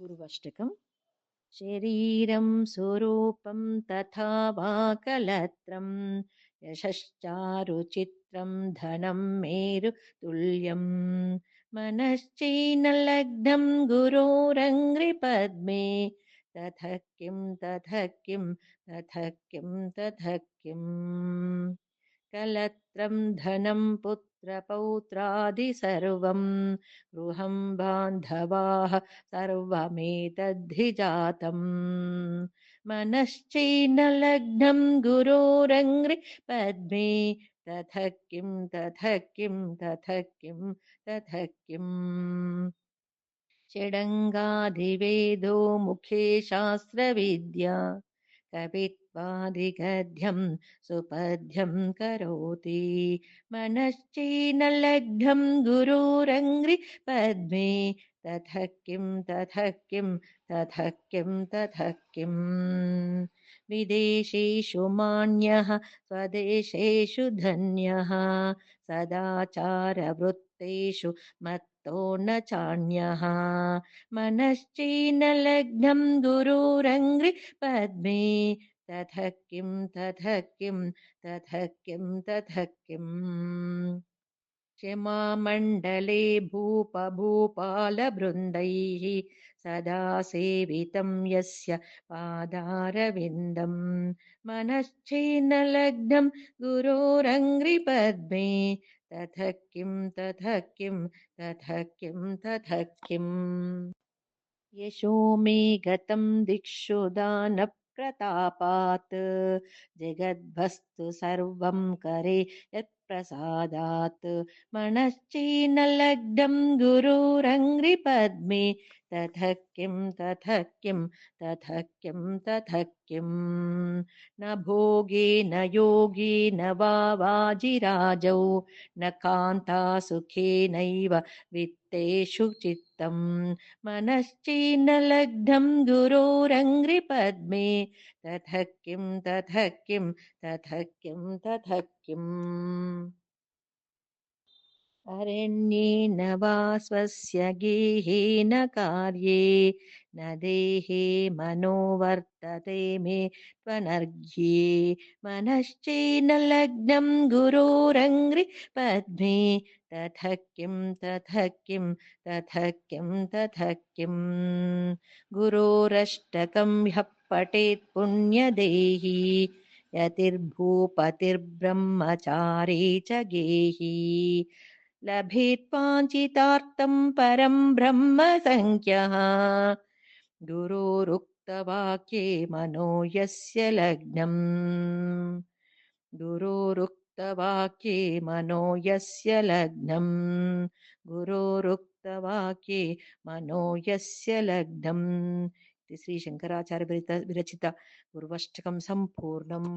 पूर्वाष्टकम्। शरीरं स्वरूपं तथा वा कलत्रं यशश्चारुचित्रं धनं मेरुतुल्यं मनश्चैनलग्नं गुरोरङ्घ्रिपद्मे ततः किं ततः किं ततः किं ततः किम् कलत्रं धनं पुत्रपौत्रादि सर्वं गृहं बान्धवाः सर्वमेतद्धि जातम् मनश्चैनलग्नं गुरोरङ्घ्रिपद्मे ततः किं ततः किं ततः किं ततः किम् षडङ्गाधिवेदो मुखे शास्त्रविद्या कवित्वादिगद्यं सुपद्यं करोति मनश्चैनलग्नं गुरोरङ्घ्रिपद्मे ततः किं ततः किं ततः किं ततः किम् विदेशेषु मान्यः स्वदेशेषु धन्यः सदाचारवृत्तेषु मत्तो न चान्यः मनश्चैनलग्नं गुरोरङ्घ्रिपद्मे ततः किं ततः किं ततः किं ततः किम् क्षमामण्डले भूपभूपालबृन्दैः सदा सेवितं यस्य पादारविन्दं मनश्चैनलग्नं गुरोरङ्घ्रिपद्मे ततः किं ततः किं ततः किं ततः किम् यशो मे गतं दिक्षु दानप्रतापात् जगद्वस्तु सर्वं करे यत्प्रसादात् मनश्चैनलग्नं गुरोरङ्घ्रिपद्मे ततः किं ततः किं ततः किं ततः किम् न भोगे न योगे न वा वाजिराजौ न कान्ता सुखेनैव वित्तेषु चित्तम् मनश्चैनलग्नं गुरोरङ्घ्रिपद्मे ततः किं ततः किं ततः किं ततः किम् अरण्येन वा स्वस्य गेहेन कार्ये न देहे मनो वर्तते मे त्वनर्घ्ये मनश्चैनलग्नं गुरोरङ्घ्रिपद्मे ततः किं ततः किं ततः किं ततः किम् गुरोरष्टकं ह्यः पठेत् पुण्यदेही यतिर्भूपतिर्ब्रह्मचारी च गेही लभेत् वाञ्छितार्थं परं ब्रह्म संख्यः गुरोरुक्तवाक्ये मनो यस्य लग्नम् गुरोरुक्तवाक्ये मनो यस्य लग्नम् गुरोरुक्तवाक्ये मनो यस्य लग्नम् इति श्रीशङ्कराचार्य विरचित गुर्वष्टकं सम्पूर्णम्।